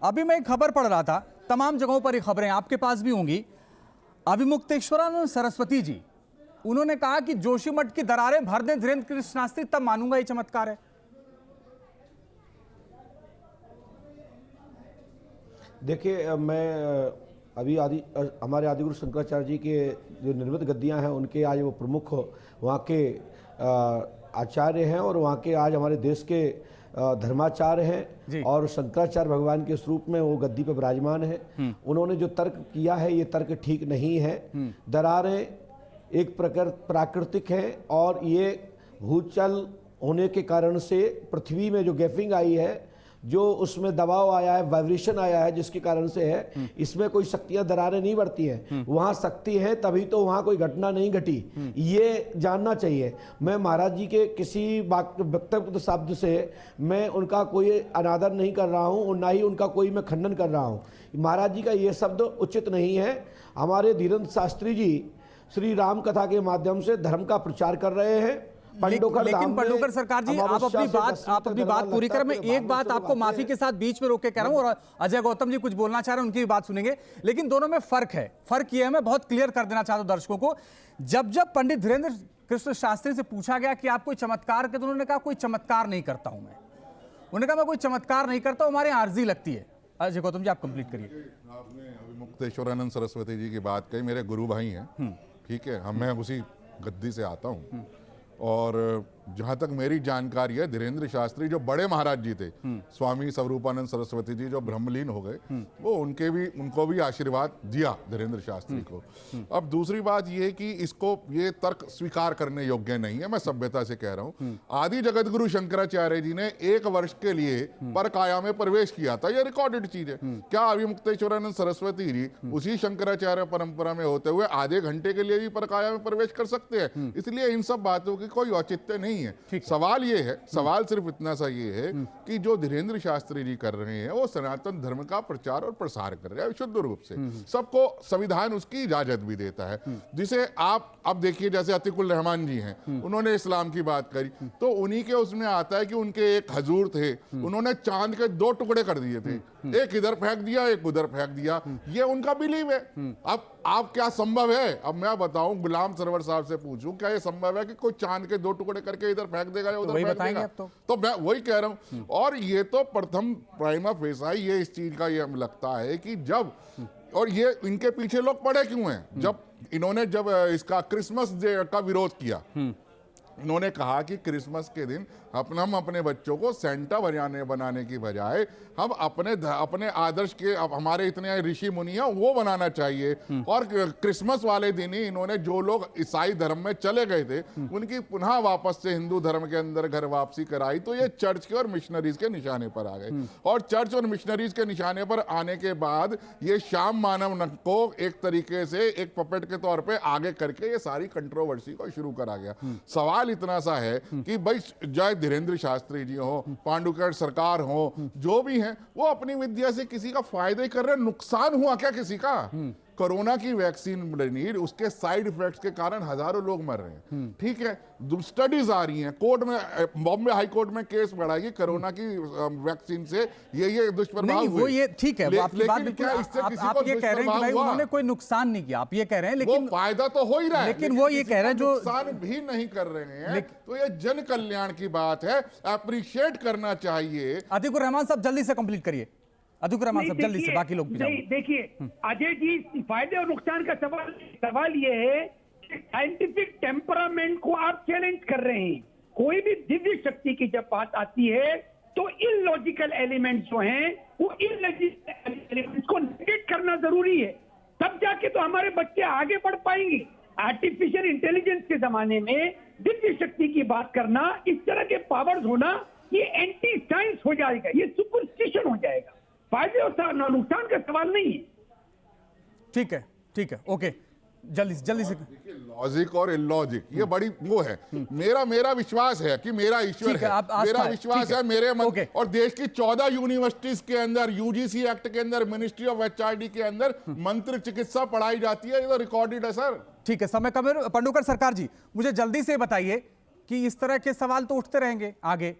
अभी मैं एक खबर पढ़ रहा था, तमाम जगहों पर ये खबरें आपके पास भी होंगी। अभिमुक्तेश्वरानंद सरस्वती जी उन्होंने कहा कि जोशीमठ की दरारें भर दें धीरेन्द्र कृष्ण शास्त्री, तब मानूंगा ये चमत्कार है। देखिए, मैं अभी हमारे आदिगुरु शंकराचार्य जी के जो निर्मित गद्दियां हैं उनके आज वो प्रमुख वहाँ के आचार्य हैं और वहाँ के आज हमारे देश के धर्माचार्य हैं और शंकराचार्य भगवान के स्वरूप में वो गद्दी पे विराजमान है। उन्होंने जो तर्क किया है ये तर्क ठीक नहीं है। दरारें एक प्राकृतिक है और ये भूचल होने के कारण से पृथ्वी में जो गैपिंग आई है, जो उसमें दबाव आया है, वाइब्रेशन आया है, जिसके कारण से है। इसमें कोई शक्तियां दरारें नहीं बढ़ती हैं। वहां शक्ति है तभी तो वहां कोई घटना नहीं घटी, ये जानना चाहिए। मैं महाराज जी के किसी वक्तव्य शब्द से मैं उनका कोई अनादर नहीं कर रहा हूं और ना ही उनका कोई मैं खंडन कर रहा हूं। महाराज जी का ये शब्द उचित नहीं है। हमारे धीरेन्द्र शास्त्री जी श्री राम कथा के माध्यम से धर्म का प्रचार कर रहे हैं। लेकिन पंडोकर सरकार जी, आप अपनी बात पूरी करें। मैं एक बात आपको माफी के साथ बीच में रोक के कह रहा हूं, और अजय गौतम जी कुछ बोलना चाह रहे हैं, उनकी भी बात सुनेंगे। लेकिन दोनों में फर्क है। फर्क ये है, मैं बहुत क्लियर कर देना चाहता हूं दर्शकों को। जब पंडित धीरेन्द्र कृष्ण शास्त्री से पूछा गया कि आप कोई चमत्कार करते, उन्होंने कहा कोई चमत्कार नहीं करता हूं मैं। उन्होंने कहा मैं कोई चमत्कार नहीं करता हूं, हमारे यहाँ आर्जी लगती है। अजय गौतम जी, आप कंप्लीट करिए। आपने अभी मुक्तेश्वरानंद सरस्वती जी की बात कही, मेरे गुरु भाई हैं, ठीक है, मैं उसी गद्दी से आता हूँ। और जहाँ तक मेरी जानकारी है, धीरेन्द्र शास्त्री जो बड़े महाराज जी थे, स्वामी स्वरूपानंद सरस्वती जी जो ब्रह्मलीन हो गए, वो उनको भी आशीर्वाद दिया धीरेन्द्र शास्त्री को। अब दूसरी बात ये कि ये तर्क स्वीकार करने योग्य नहीं है, मैं सभ्यता से कह रहा हूँ। आदि जगत गुरु शंकराचार्य जी ने 1 वर्ष के लिए परकाया में प्रवेश किया था, ये रिकॉर्डेड चीज है। क्या अभी मुक्तेश्वरानंद सरस्वती जी उसी शंकराचार्य परंपरा में होते हुए आधे घंटे के लिए भी परकाया में प्रवेश कर सकते हैं? इसलिए इन सब बातों की कोई औचित्य नहीं है। सवाल ये है, सवाल सिर्फ इतना सा ये है कि जो धीरेन्द्र शास्त्री जी कर रहे हैं वो सनातन धर्म का प्रचार और प्रसार कर रहे हैं शुद्ध रूप से। सबको संविधान उसकी इजाजत भी देता है, जिसे आप अब देखिए, जैसे अतिकुल रहमान जी हैं, उन्होंने इस्लाम की बात करी, तो उन्हीं के उसमें आता है कि उनके एक हजूर थे, उन्होंने चांद के 2 टुकड़े कर दिए थे, एक इधर फेंक दिया, एक उधर फेंक दिया। ये उनका बिलीव है। अब आप क्या संभव है? अब मैं बताऊं, गुलाम सरवर साहब से पूछूं, क्या ये संभव है कि कोई चांद के 2 टुकड़े करके इधर फेंक देगा या उधर फेंक देगा? तो मैं वही कह रहा हूं। और ये तो प्रथम प्राइमा फेसा ये इस चीज का ये लगता है कि जब, और ये इनके पीछे लोग पड़े क्यों हैं? जब इन्होंने इसका क्रिसमस डे का विरोध किया, इन्होंने कहा कि क्रिसमस के दिन हम अपने बच्चों को सेंटा बनाने की बजाय हम अपने आदर्श के, हमारे इतने ऋषि मुनि हैं वो बनाना चाहिए। और क्रिसमस वाले दिन ही इन्होंने जो लोग ईसाई धर्म में चले गए थे उनकी पुनः वापस से हिंदू धर्म के अंदर घर वापसी कराई। तो ये चर्च के और मिशनरीज के निशाने पर आ गए, और चर्च और मिशनरीज के निशाने पर आने के बाद ये श्याम मानव को एक तरीके से एक पपेट के तौर पर आगे करके ये सारी कंट्रोवर्सी को शुरू करा गया। सवाल इतना सा है कि भाई, जय धीरेन्द्र शास्त्री जी हो, पांडुकर सरकार हो, जो भी हैं, वो अपनी विद्या से किसी का फायदा ही कर रहे हैं। नुकसान हुआ क्या किसी का? कोरोना की वैक्सीन बनी, उसके साइड इफेक्ट्स के कारण हजारों लोग मर रहे हैं, ठीक है। स्टडीज आ रही हैं, कोर्ट में, बॉम्बे हाई कोर्ट में केस बढ़ा कि कोरोना की वैक्सीन से ये दुष्प्रभाव हुए। वो ये ठीक है, आपकी बात बिल्कुल, आप ये कह रहे हैं कि भाई उन्होंने कोई नुकसान नहीं किया, आप ये कह रहे हैं, लेकिन फायदा तो हो ही रहा है। लेकिन वो ये कह रहे हैं जो नुकसान भी नहीं कर रहे हैं, तो ये जन कल्याण की बात है, अप्रिशिएट करना चाहिए। अतिकुर रहमान साहब जल्दी से कंप्लीट करिए। अतिकुर रहमान साहब जल्दी से, बाकी लोग भी नहीं, देखिए अजय जी, फायदे और नुकसान का सवाल ये है कि साइंटिफिक टेम्परामेंट को आप चैलेंज कर रहे हैं। कोई भी दिव्य शक्ति की जब बात आती है तो इलॉजिकल एलिमेंट्स जो हैं वो इलॉजिकल एलिमेंट्स को नेगेट करना जरूरी है, तब जाके तो हमारे बच्चे आगे बढ़ पाएंगे। आर्टिफिशियल इंटेलिजेंस के जमाने में दिव्य शक्ति की बात करना, इस तरह के पावर्स होना, ये एंटी साइंस हो जाएगा, ये सुपरस्टिशन हो जाएगा। फायदे और नुकसान का सवाल नहीं है। ठीक है, ठीक है, ओके, जल्दी से। लॉजिक और इलॉजिक ये बड़ी वो है। मेरा विश्वास है कि मेरा ईश्वर है, मेरा विश्वास है मेरे मन, और देश की 14 यूनिवर्सिटीज के अंदर, यूजीसी एक्ट के अंदर, मिनिस्ट्री ऑफ एचआरडी के अंदर मंत्र चिकित्सा पढ़ाई जाती है, ये तो रिकॉर्डेड है सर। ठीक है, समय कम है। पंडुकर सरकार जी, मुझे जल्दी से बताइए कि इस तरह के सवाल तो उठते रहेंगे आगे,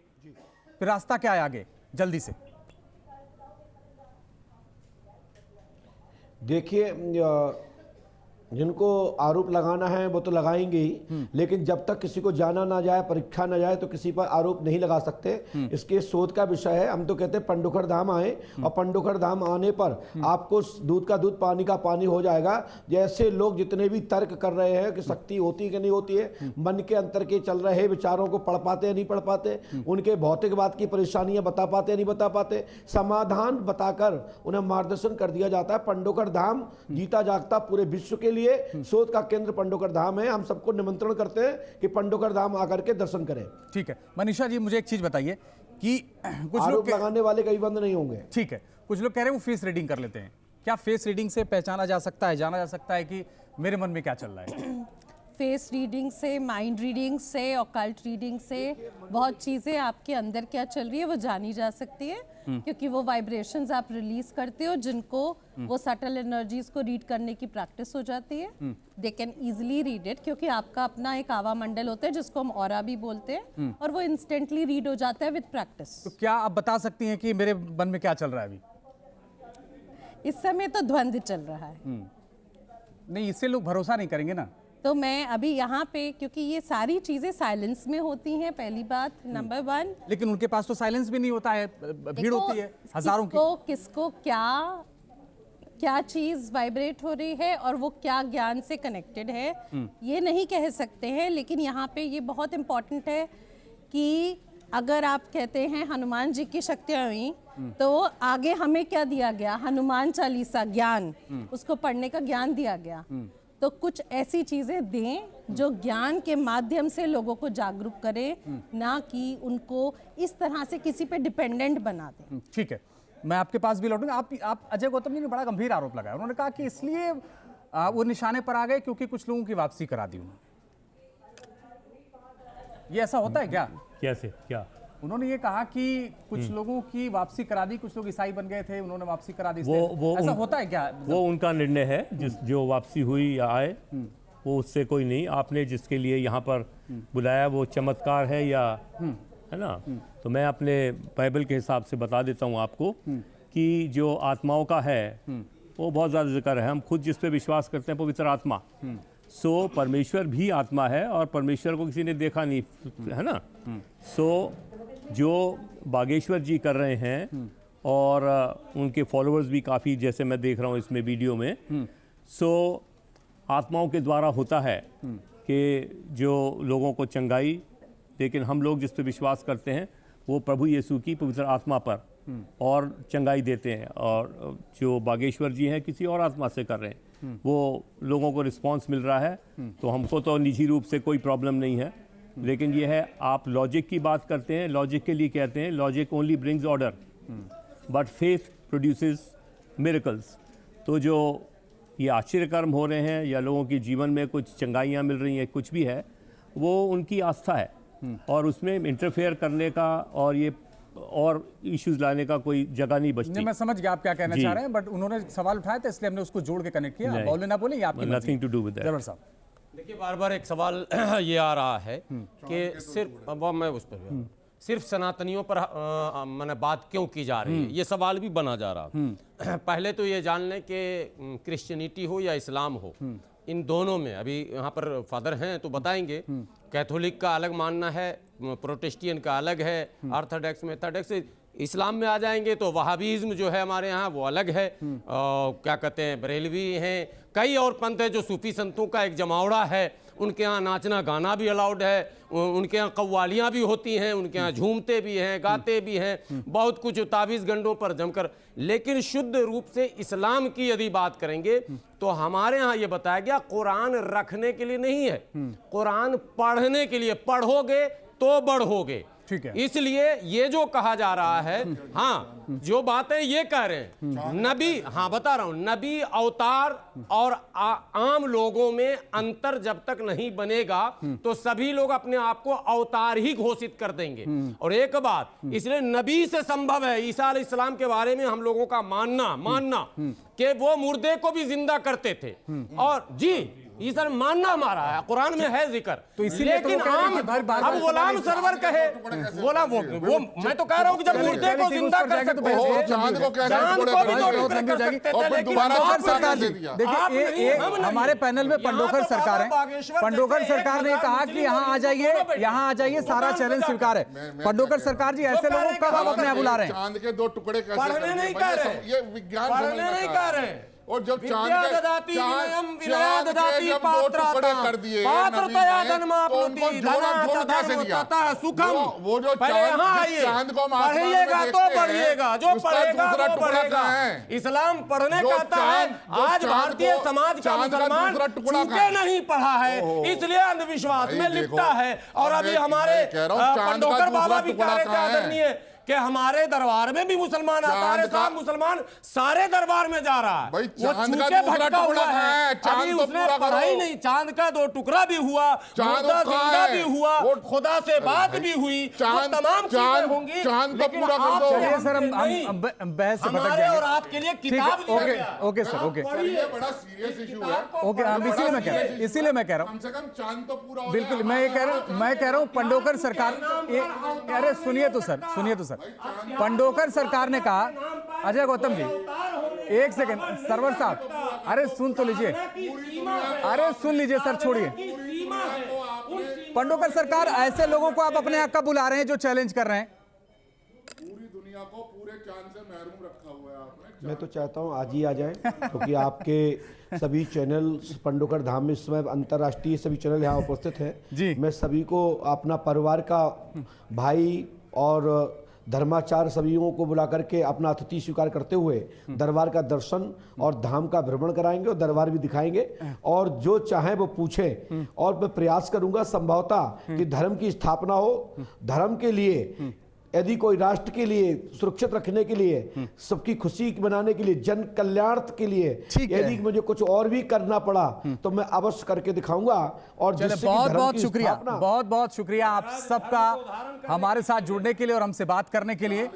फिर रास्ता क्या है आगे, जल्दी से। देखिए, जिनको आरोप लगाना है वो तो लगाएंगे ही, लेकिन जब तक किसी को जाना ना जाए, परीक्षा ना जाए, तो किसी पर आरोप नहीं लगा सकते। इसके शोध का विषय है। हम तो कहते हैं पंडोखर धाम आए, और पंडोखर धाम आने पर आपको दूध का दूध, पानी का पानी हो जाएगा। जैसे लोग जितने भी तर्क कर रहे हैं कि शक्ति होती है कि नहीं होती है, मन के अंतर के चल रहे विचारों को पढ़ पाते नहीं पढ़ पाते, उनके भौतिकवाद की परेशानियां बता पाते नहीं बता पाते, समाधान बताकर उन्हें मार्गदर्शन कर दिया जाता है। पंडोखर धाम जीता जागता पूरे विश्व के लिए शोध का केंद्र पंडोखर धाम है। हम सबको निमंत्रण करते हैं कि पंडोखर धाम आकर के दर्शन करें। ठीक है मनीषा जी, मुझे एक चीज बताइए कि कुछ आरोप लोग लगाने वाले कई बंद नहीं होंगे। ठीक है, कुछ लोग कह रहे हैं वो फेस रीडिंग कर लेते हैं। क्या फेस रीडिंग से पहचाना जा सकता है, जाना जा सकता है कि मेरे मन में क्या चल रहा है? फेस रीडिंग से, माइंड रीडिंग से, ऑकल्ट रीडिंग से बहुत चीज़ें आपके अंदर क्या चल रही है वो जानी जा सकती है, क्योंकि वो वाइब्रेशंस आप रिलीज करते हो जिनको वो सटल एनर्जीज को रीड करने की प्रैक्टिस हो जाती है। They can easily read it, क्योंकि आपका अपना एक आवा मंडल होता है जिसको हम ऑरा भी बोलते हैं, और वो इंस्टेंटली रीड हो जाता है विद प्रैक्टिस। तो क्या आप बता सकती हैं कि मेरे मन में क्या चल रहा है अभी? इस समय तो द्वंद्व चल रहा है। नहीं, इससे लोग भरोसा नहीं करेंगे ना। तो मैं अभी यहाँ पे, क्योंकि ये सारी चीजें साइलेंस में होती हैं, पहली बात नंबर 1। लेकिन उनके पास तो साइलेंस भी नहीं होता है, भीड़ होती है हजारों की। किसको क्या चीज वाइब्रेट हो रही है और वो क्या ज्ञान से कनेक्टेड है, ये नहीं कह सकते हैं। लेकिन यहाँ पे ये बहुत इंपॉर्टेंट है कि अगर आप कहते हैं हनुमान जी की शक्तियाँ हुई, तो आगे हमें क्या दिया गया? हनुमान चालीसा ज्ञान, उसको पढ़ने का ज्ञान दिया गया। तो कुछ ऐसी चीजें दें जो ज्ञान के माध्यम से लोगों को जागरूक करें, ना कि उनको इस तरह से किसी पे डिपेंडेंट बना दें। ठीक है, मैं आपके पास भी लौटूंगा। आप अजय गौतम जी ने बड़ा गंभीर आरोप लगाया। उन्होंने कहा कि इसलिए वो निशाने पर आ गए क्योंकि कुछ लोगों की वापसी करा दी उन्होंने। ये ऐसा होता है क्या? कैसे क्या? उन्होंने ये कहा कि कुछ लोगों की वापसी करा दी, कुछ लोग ईसाई बन गए थे, उन्होंने वापसी करा दी। ऐसा होता है क्या? वो उनका निर्णय है, जो वापसी हुई या आए वो उससे कोई नहीं। आपने जिसके लिए यहाँ पर बुलाया वो चमत्कार है या है ना? तो मैं अपने बाइबल के हिसाब से बता देता हूँ आपको कि जो आत्माओं का है वो बहुत ज़्यादा जिक्र है। हम खुद जिस पे विश्वास करते हैं पवित्र आत्मा, सो परमेश्वर भी आत्मा है और परमेश्वर को किसी ने देखा नहीं, है ना? सो जो बागेश्वर जी कर रहे हैं और उनके फॉलोअर्स भी काफ़ी, जैसे मैं देख रहा हूँ इसमें वीडियो में, सो आत्माओं के द्वारा होता है कि जो लोगों को चंगाई, लेकिन हम लोग जिस पे विश्वास करते हैं वो प्रभु यीशु की पवित्र आत्मा पर और चंगाई देते हैं। और जो बागेश्वर जी हैं किसी और आत्मा से कर रहे हैं, वो लोगों को रिस्पांस मिल रहा है। तो हमको तो निजी रूप से कोई प्रॉब्लम नहीं है, लेकिन ये है आप लॉजिक की बात करते हैं। लॉजिक के लिए कहते हैं logic only brings order but faith produces miracles. तो जो ये आश्चर्य कर्म हो रहे हैं या लोगों के जीवन में कुछ चंगाइयाँ मिल रही हैं, कुछ भी है, वो उनकी आस्था है और उसमें इंटरफेयर करने का और ये और इश्यूज लाने का कोई जगह नहीं बचती। नहीं, मैं समझ गया आप क्या कहना चाह रहे हैं, बट उन्होंने सवाल उठाया था इसलिए हमने उसको जोड़ के कनेक्ट किया। बोले ना बोले, ये आपकी nothing to do with that. साहब देखिए, बार बार एक सवाल ये आ रहा है कि सिर्फ, अब मैं उस पर सिर्फ सनातनियों पर मैंने बात क्यों की जा रही है, ये सवाल भी बना जा रहा। पहले तो ये जान लें कि क्रिश्चियनिटी हो या इस्लाम हो, इन दोनों में, अभी यहाँ पर फादर हैं तो बताएंगे, कैथोलिक का अलग मानना है, प्रोटेस्टियन का अलग है, ऑर्थोडॉक्स मेथोडॉक्स, इस्लाम में आ जाएंगे तो वहाबीज़्म जो है हमारे यहाँ वो अलग है, क्या कहते हैं बरेलवी हैं, कई और पंथ है जो सूफी संतों का एक जमावड़ा है। उनके यहाँ नाचना गाना भी अलाउड है, उनके यहाँ कव्वालियाँ भी होती हैं, उनके यहाँ झूमते भी हैं, गाते भी हैं, बहुत कुछ तावीज़ गंडों पर जमकर। लेकिन शुद्ध रूप से इस्लाम की यदि बात करेंगे तो हमारे यहाँ ये बताया गया कुरान रखने के लिए नहीं है, कुरान पढ़ने के लिए, पढ़ोगे तो बढ़ोगे। ठीक है, इसलिए ये जो कहा जा रहा है, हाँ जो बातें ये कह रहे हैं नबी, हाँ बता रहा हूं, नबी अवतार और आम लोगों में अंतर जब तक नहीं बनेगा तो सभी लोग अपने आप को अवतार ही घोषित कर देंगे। और एक बात, इसलिए नबी से संभव है ईसा अलैहिस्सलाम के बारे में हम लोगों का मानना कि वो मुर्दे को भी जिंदा करते थे। और जी ये सर मानना हमारा है, कुरान में है जिक्र। तो इसीलिए तो लेकिन वो कह रहे हैं आम कि बार-बार अब गुलाम सरवर कहे गुलाम वो मैं तो कह रहा हूँ कि जब मुर्दे को जिंदा कर सकते हो, चांद को कैसे चांद को भी तो जिंदा कर सकते थे, लेकिन पंडोकर सरकार जी, देखिए हमारे पैनल में पंडोकर सरकार है। पंडोकर सरकार ने कहा कि यहाँ आ जाइए, सारा चैलेंज स्वीकार है। पंडोकर सरकार जी, ऐसे लोगों को कब आप अपने यहाँ बुला रहे हैं? चांद के 2 टुकड़े कैसे पढ़ने नहीं कह रहे, ये विज्ञान पढ़ने नहीं कह रहे। और जब विद्या ददाति विनयम विनया चांद के ददाति जब 2 टुकड़े कर दिए पात्रतया तो धनमाप्नोति उनको जोड़ कैसे दिया? तथा सुखम। वो जो पहले यहाँ आइए, चांद को हम आसमान में पढ़िएगा तो देखते हैं, पढ़िएगा, जो उसका पढ़ेगा दूसरा वो टुकड़ा पढ़ेगा। कहाँ है? इस्लाम पढ़ने जो कहता है, चांद- जो आज चांद भारतीय को- समाज का चांद का मुसलमान दूसरा टुकड़ा चूंकि कहाँ है? नहीं पढ़ा है, इसलिए अंधविश्वास में भाई लिपटा देखो, है। और अब अभी मैं हमारे कह रहा हूं, चांद का पंडोकर दूसरा बाबा भी टुकड़ा कह रहे थे कहाँ है? आदरणीय कि हमारे दरबार में भी मुसलमान आता है। अरे साहब, मुसलमान सारे दरबार में जा रहा है, भाई वो चांद का चूके दूसरा भटका टुकड़ा हुआ है। है, चांद अभी तो उसने पूरा पढ़ा ही करो। नहीं, चांद का 2 टुकड़ा भी हुआ, चांद मुर्दा कहाँ जिंदा है? भी हुआ, वो- खुदा से बात भी हुई, चांद- वो तमाम चीजें चांद- होंगी। चांद को लेकिन पूरा कर आप दो। चलिए सर, नहीं, हम बहस से भटक हमारे जाएंगे। और आपके लिए ठीक है, किताब दिया ओके गया। ओके सर, ओके ये बड़ा सीरियस इशू है। ओके, हम इसीलिए मैं कह रहा हूँ कम से कम चांद तो पूरा हो बिल्कुल, जाए। मैं ये कह रहा हूँ पंडोकर सरकार, अरे सुनिए तो सर, पंडोकर सरकार ने कहा, अजय गौतम जी एक सेकंड, सरवर साहब, अरे सुन तो लीजिए, अरे सुन लीजिए सर, छोड़िए। पंडोकर सरकार, ऐसे लोगों को आप अपने यहाँ कब बुला रहे हैं जो चैलेंज कर रहे हैं? पूरी दुनिया को पूरे चांद से महरूम रखा हुआ है आपने। मैं तो चाहता हूं आज ही आ जाएं, क्योंकि आपके सभी चैनल पंडोकर धाम में इस समय अंतर्राष्ट्रीय सभी चैनल यहाँ उपस्थित हैं जी। मैं सभी को अपना परिवार का भाई और धर्माचार्य सभीयों को बुला करके अपना अतिथि स्वीकार करते हुए दरबार का दर्शन और धाम का भ्रमण कराएंगे और दरबार भी दिखाएंगे, और जो चाहे वो पूछें। और मैं प्रयास करूंगा संभवतः कि धर्म की स्थापना हो, धर्म के लिए, यदि कोई राष्ट्र के लिए सुरक्षित रखने के लिए, सबकी खुशी बनाने के लिए, जन कल्याणार्थ के लिए यदि मुझे कुछ और भी करना पड़ा तो मैं अवश्य करके दिखाऊंगा। और जिससे बहुत बहुत शुक्रिया आप सबका हमारे साथ जुड़ने के लिए और हमसे बात करने के लिए।